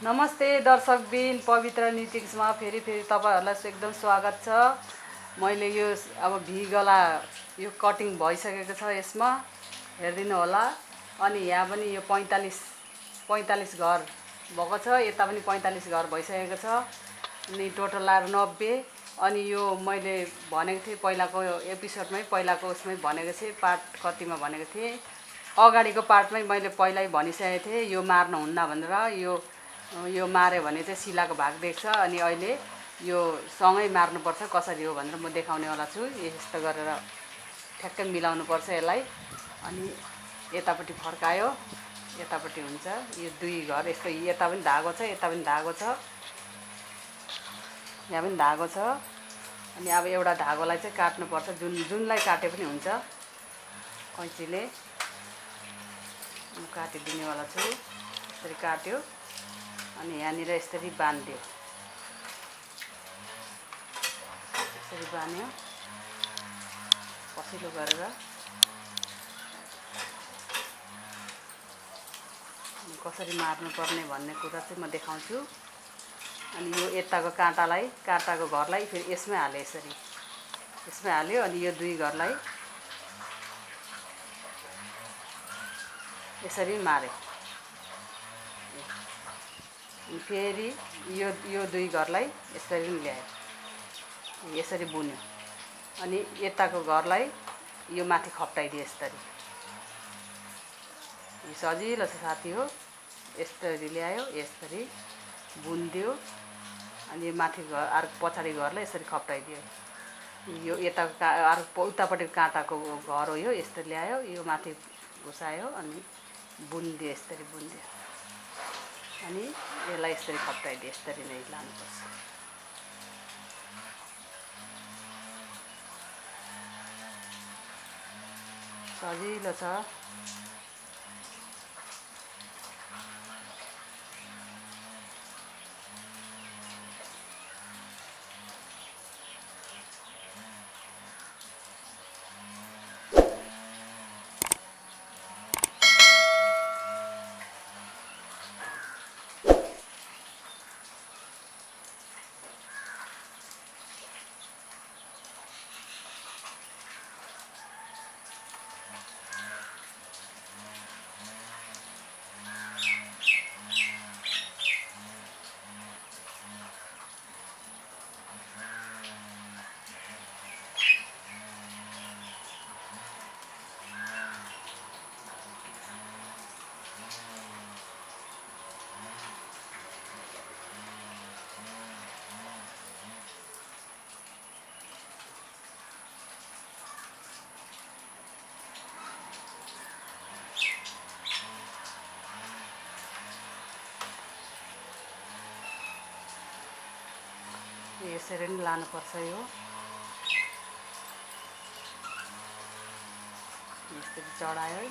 नमस्ते दर्शकबिन, पवित्र नीतिक्समा फेरि तपाईहरुलाई एकदम स्वागत छ। मैले यो अब भी गला यो कटिङ भइसकेको छ, यसमा हेर्दिनु होला। अनि यहाँ पनि यो 45 घर भएको छ, यता पनि 45 घर भइसकेको छ। अनि टोटल आएर 90। अनि यो मैले भनेको थिएँ पहिलाको एपिसोडमै, पहिलाको उसमै भनेको थिएँ, पार्ट कतिमा भनेको थिएँ, अगाडिको पार्टमै मैले पहिल्यै भनिसकेको थिएँ यो मार्नुहुन्न भनेर। यो मार्यो भने चाहिँ शिलाको भाग देख्छ। अनि अहिले यो सँगै मार्नुपर्छ, कसरी हो भनेर म देखाउनेवाला छु। यस्तो गरेर ठ्याक्कै मिलाउनुपर्छ यसलाई। अनि यतापट्टि फर्कायो, यतापट्टि हुन्छ। यो दुई घर यस्तो, यता पनि धागो छ, यता पनि धागो छ, यहाँ पनि धागो छ। अनि अब एउटा धागोलाई चाहिँ काट्नुपर्छ, जुनलाई काटे पनि हुन्छ कैँचीले। म काटिदिनेवाला छु। यसरी काट्यो अनि यहाँनिर यसरी बान्ध्यो, यसरी बान्यो पसिलो गरेर। कसरी मार्नुपर्ने भन्ने कुरा चाहिँ म देखाउँछु। अनि यो यताको काँटाको घरलाई फेरि यसमै हाल्यो, यसमै हाल्यो। अनि यो दुई घरलाई यसरी मार्यो। फेरि यो दुई घरलाई यसरी ल्यायो, यसरी बुन्यो। अनि यताको घरलाई यो माथि खप्टाइदियो यसरी। यो सजिलो छ साथी हो। यसरी ल्यायो, यसरी बुनिदियो। अनि यो माथि घर अर्को पछाडि घरलाई यसरी खप्टाइदियो। यो यताको अर्को उतापट्टिको काँटाको घर हो यो, यस्तो ल्यायो, यो माथि घुसायो अनि बुनिदियो, यसरी बुनिदियो। अनि यसलाई यसरी खप्टाइदियो, यसरी नै लानुपर्छ। सजिलो छ। यसरी नै लानुपर्छ। यो यसरी चढायो,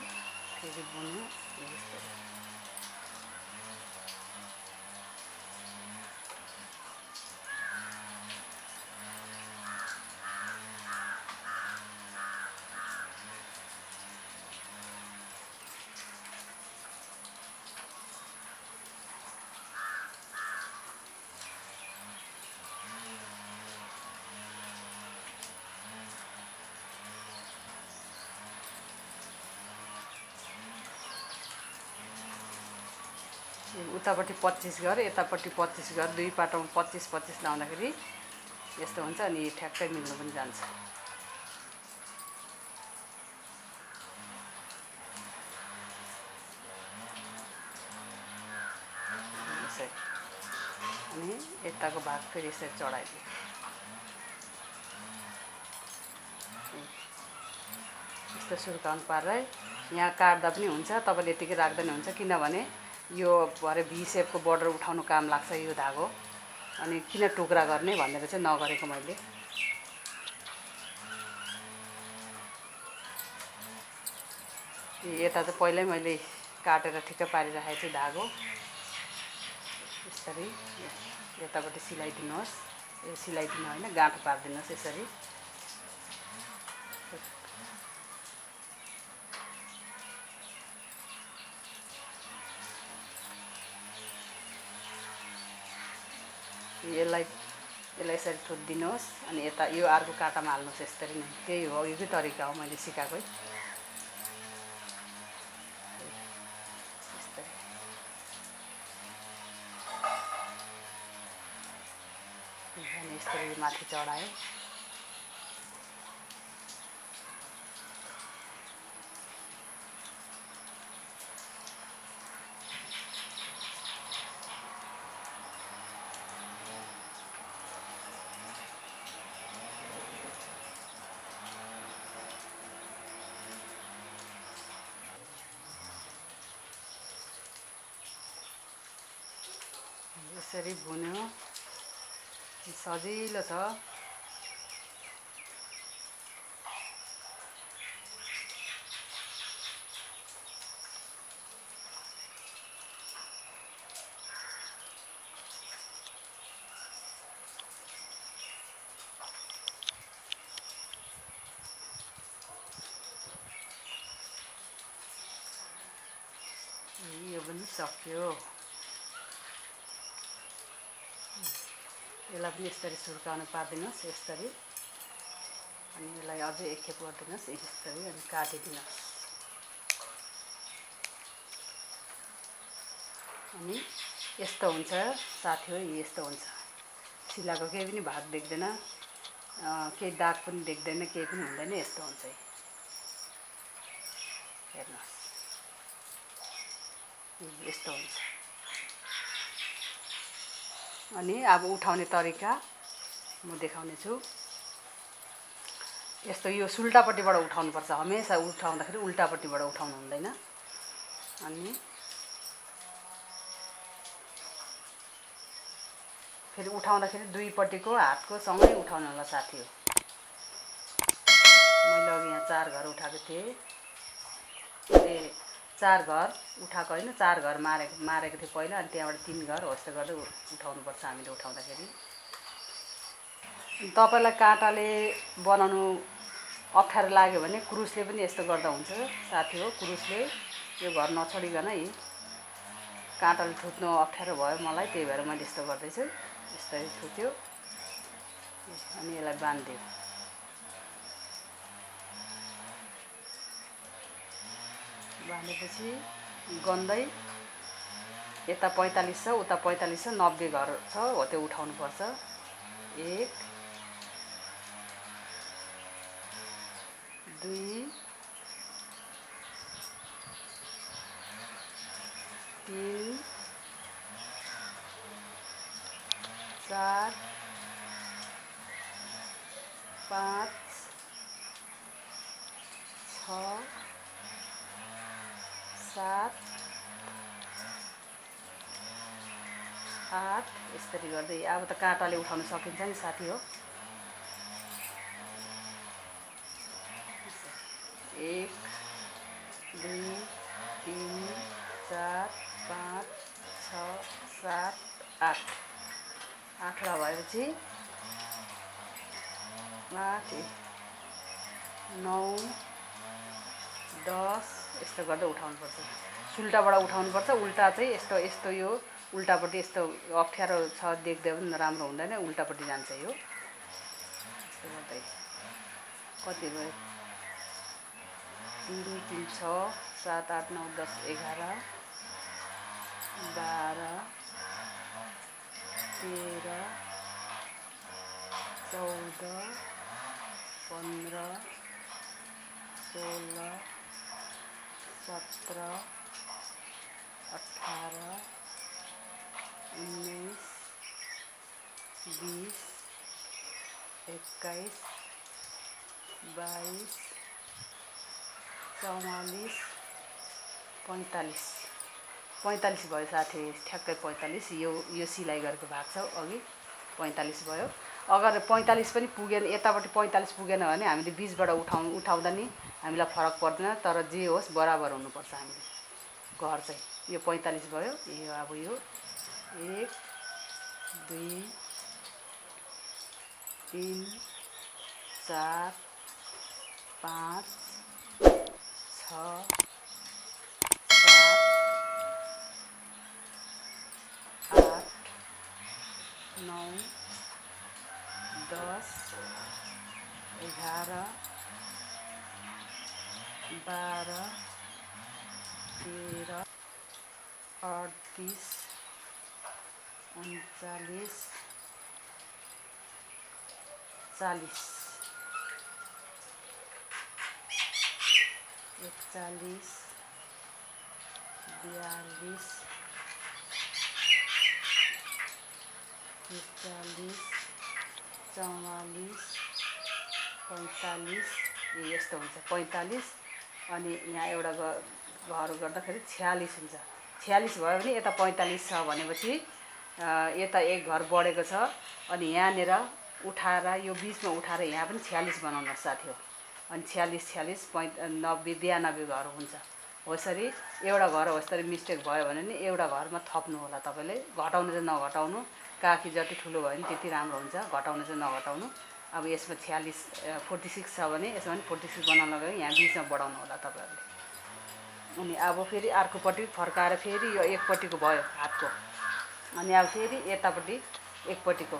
फेरि बुन्यो यसरी। उतापट्टि 25 घर, यतापट्टि 25 घर, दुई पाटोमा 25-25 लाउँदाखेरि यस्तो हुन्छ। अनि ठ्याक्कै मिल्नु पनि जान्छ। यसरी। अनि यताको भाग फेरि यसरी चढाइदियो। यस्तो सुर्काउनु पारेर यहाँ काट्दा पनि हुन्छ, तपाईँले यतिकै राख्दा पनि हुन्छ। किनभने यो भरे भी सेपको बोर्डर उठाउनु काम लाग्छ यो धागो। अनि किन टुक्रा गर्ने भनेर चाहिँ नगरेको मैले। यता चाहिँ पहिल्यै मैले काटेर ठिक्क पारिराखेको छु धागो। यसरी यतापट्टि सिलाइदिनुहोस्, सिलाइदिनु होइन, गाँठो पारिदिनुहोस् यसरी। यसलाई यसरी थुनिदिनुहोस् अनि यता यो अर्को काँटामा हाल्नुहोस् यसरी नै। त्यही हो अघिकै तरिका हो मैले सिकाएकै। अनि यसरी माथि चढाएँ। यसरी भुन्यो सजिलो छ। यो पनि सक्यो। यसलाई पनि यसरी सुर्काउन पारिदिनुहोस् यसरी। अनि यसलाई अझै एकखेप गरिदिनुहोस् यसरी अनि काटिदिनुहोस्। अनि यस्तो हुन्छ साथी हो, यस्तो हुन्छ। सिलाको केही पनि भाग देख्दैन, केही दाग पनि देख्दैन, केही पनि हुँदैन, यस्तो हुन्छ। हेर्नुहोस् यस्तो हुन्छ। अनि अब उठाउने तरिका म देखाउने छु। यस्तो यो सुल्टापट्टिबाट उठाउनुपर्छ। हमेसा उठाउँदाखेरि उल्टापट्टिबाट उठाउनु हुँदैन। अनि फेरि उठाउँदाखेरि दुईपट्टिको हातको सँगै उठाउनु होला साथी हो। मैले अघि यहाँ 4 घर उठाएको थिएँ। 4 घर उठाएको होइन, 4 घर मारेको थिएँ पहिला। अनि त्यहाँबाट 3 घर हो यस्तो गर्दै उठाउनुपर्छ हामीले उठाउँदाखेरि। तपाईँलाई काँटाले बनाउनु अप्ठ्यारो लाग्यो भने क्रुसले पनि यस्तो गर्दा हुन्छ साथी हो। क्रुसले यो घर नछोडिकन है, काँटाले थुत्नु अप्ठ्यारो भयो मलाई, त्यही भएर मैले यस्तो गर्दैछु। यसरी थुत्यो अनि यसलाई बाँधिदियो। बाँधेपछि गन्दै यता 45 छ, उता 45 छ, 90 घर छ हो त्यो उठाउनुपर्छ। 1 2 3 4 5 6 7 8 यसरी गर्दै। अब त काँटाले उठाउन सकिन्छ नि साथी हो। 1 2 3 4 5 6 7 8 8वटा भएपछि 8 9 10 यस्तो गर्दै उठाउनुपर्छ। सुल्टाबाट उठाउनुपर्छ। उल्टा चाहिँ यस्तो यो उल्टापट्टि यस्तो अप्ठ्यारो छ देख्दै पनि राम्रो हुँदैन, उल्टापट्टि जान्छ यो। यस्तो गर्दै कति भयो? 3 3 6 7 8 9 10 11 12 13 14 15 16 17 18 19 20 21 22 44 45 45 भयो साथी, ठ्याक्कै 45। यो सिलाइ गरेको भाग छ अघि 45 भयो। अगर 45 पनि पुगेन, यतापट्टि 45 पुगेन भने हामीले बीचबाट उठाउँदा नि हामीलाई फरक पर्दैन। तर जे होस् बराबर हुनुपर्छ हामीले घर चाहिँ। यो 45 भयो। यो अब यो 1 2 3 4 5 6 7 8 9 10 11 12 13 38 39 40 41 42 43 44 45 यस्तो हुन्छ 45 अनि यहाँ एउटा घर गर्दाखेरि 46 हुन्छ 46 भयो भने यता 45 छ भनेपछि यता एक घर बढेको छ अनि यहाँनिर उठाएर यो बिचमा उठाएर यहाँ पनि 46 बनाउनुहोस् साथी हो अनि 46 46 90 92 घर हुन्छ हो यसरी एउटा घर हो यसरी मिस्टेक भयो भने नि एउटा घरमा थप्नु होला तपाईँले घटाउनु चाहिँ नघटाउनु काखी जति ठुलो भयो भने त्यति राम्रो हुन्छ घटाउनु चाहिँ नघटाउनु अब यसमा 46 46 छ भने यसमा पनि 46 बनाउन गयो यहाँ बिचमा बढाउनु होला तपाईँहरूले अनि अब फेरि अर्कोपट्टि फर्काएर फेरि यो एकपट्टिको भयो हातको अनि अब फेरि यतापट्टि एकपट्टिको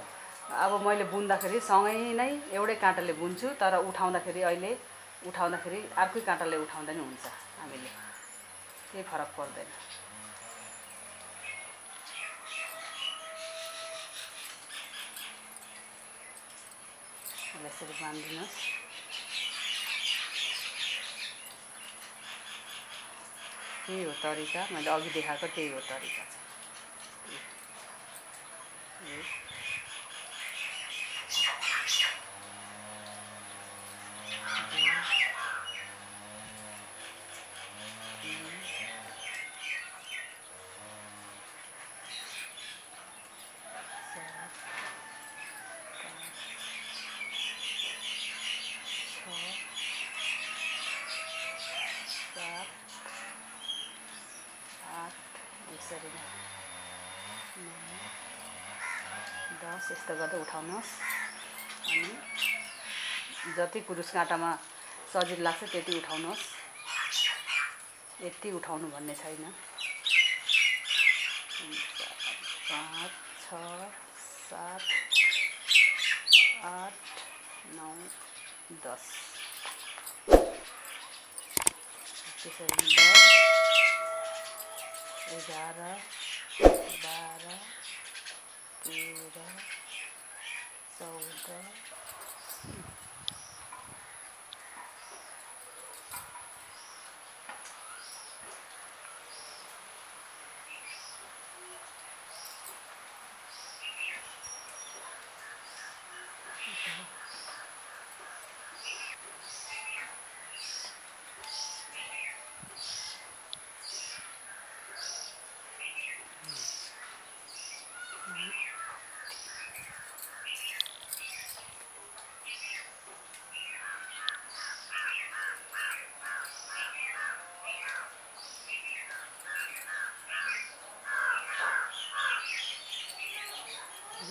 अब मैले बुन्दाखेरि सँगै नै एउटै काँटाले बुन्छु तर उठाउँदाखेरि अहिले उठाउँदाखेरि अर्कै काँटाले उठाउँदा नि हुन्छ हामीले केही फरक पर्दैन यसरी बाँधिदिनुहोस् त्यही हो तरिका मैले अघि देखाएको त्यही हो तरिका यसरी 10 यस्तो गर्दै उठाउनुहोस् अनि जति कुरुस काँटामा सजिलो लाग्छ त्यति उठाउनुहोस् यति उठाउनु भन्ने छैन 5 6 7 8 9 10 त्यसरी 11 12 13 14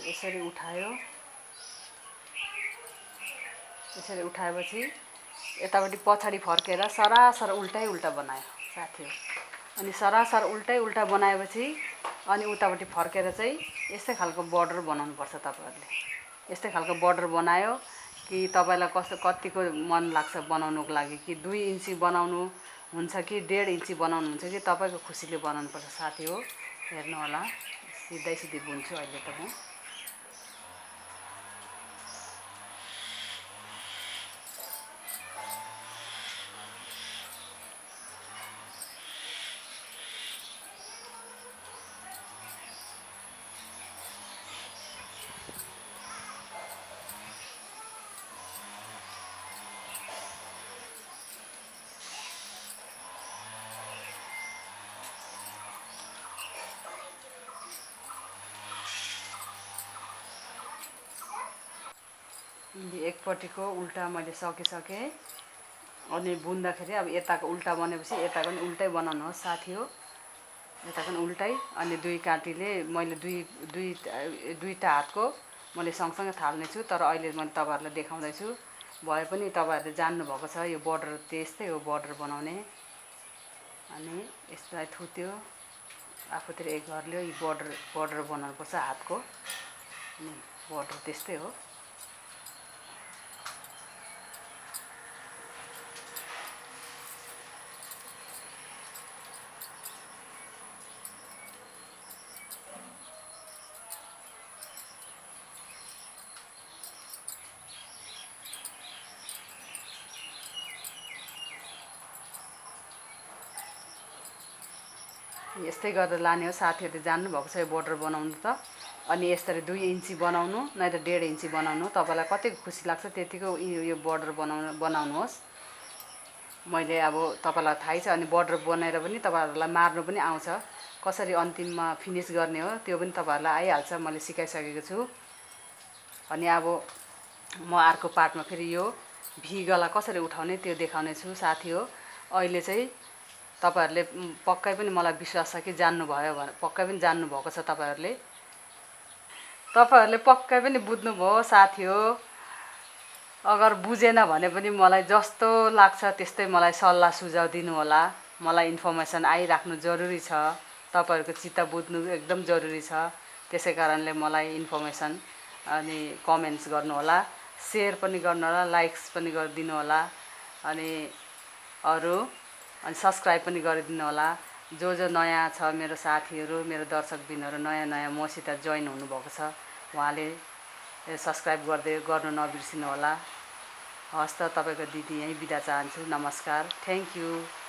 यसरी उठायो यसरी उठाएपछि यतापट्टि पछाडि फर्केर सरासर उल्टै उल्टा बनायो साथी हो अनि सरासर उल्टै उल्टा बनाएपछि अनि उतापट्टि फर्केर चाहिँ यस्तै खालको बर्डर बनाउनुपर्छ तपाईहरुले यस्तै खालको बर्डर बनायो कि तपाईलाई कस्तो कतिको मन लाग्छ बनाउनुको लागि कि 2 इन्ची बनाउनु हुन्छ कि 1.5 इन्ची बनाउनु हुन्छ कि तपाईको खुसीले बनाउनु पर्छ साथी हो हेर्नु होला सिधै सिधै बुन्छु अहिले त म एकपट्टिको उल्टा मैले सकिसके अनि बुन्दाखेरि अब यताको उल्टा बनेपछि यताको पनि उल्टै बनाउनुहोस् साथी हो यताको पनि उल्टै अनि दुई काटीले मैले दुईटा हातको मैले सँगसँगै थाल्ने छु तर अहिले मैले तपाईहरुलाई देखाउँदै छु भए पनि तपाईहरुले जान्नु भएको छ यो बर्डर त्यस्तै हो बर्डर बनाउने अनि यसलाई थुत्यो आफूतिर एक गर्ल्यो यो बर्डर बनाउनु पर्छ हातको अनि बर्डर त्यस्तै हो यस्तै गरेर लाने हो। साथीहरूले जान्नुभएको छ यो बोर्डर बनाउनु त। अनि यसरी 2 इन्ची बनाउनु नै त 1.5 इन्ची बनाउनु। तपाईँलाई कतिको खुसी लाग्छ त्यतिको यो बोर्डर बनाउनुहोस्। मैले अब तपाईँलाई थाहै छ। अनि बोर्डर बनाएर पनि तपाईँहरूलाई मार्नु पनि आउँछ। कसरी अन्तिममा फिनिस गर्ने हो त्यो पनि तपाईँहरूलाई आइहाल्छ। मैले सिकाइसकेको छु। अनि अब म अर्को पार्टमा फेरि यो भी गला कसरी उठाउने त्यो देखाउने छु साथी हो। अहिले चाहिँ तपाईहरुले पक्कै पनि मलाई विश्वास छ कि जान्नुभयो भने पक्कै पनि जान्नुभएको छ तपाईहरुले पक्कै पनि बुझ्नुभयो साथी हो। अगर बुझेन भने पनि मलाई जस्तो लाग्छ त्यस्तै मलाई सल्लाह सुझाव दिनु होला। मलाई इन्फर्मेसन आइराख्नु जरुरी छ। तपाईहरुको चित्त बुझ्नु एकदम जरुरी छ। त्यसै कारणले मलाई इन्फर्मेसन अनि कमेन्ट्स गर्नु होला, शेयर पनि गर्नु होला, लाइक्स पनि गरिदिनु होला। अनि अनि सब्स्क्राइब पनि गरिदिनु होला। जो नयाँ छ मेरो साथीहरु, मेरो दर्शकबिनहरु नयाँ मसित जोइन हुनुभएको छ उहाँले सब्स्क्राइब गर्नु नबिर्सिनु होला। हस्त तपाईको दिदी यही बिदा चाहन्छु। नमस्कार। Thank you.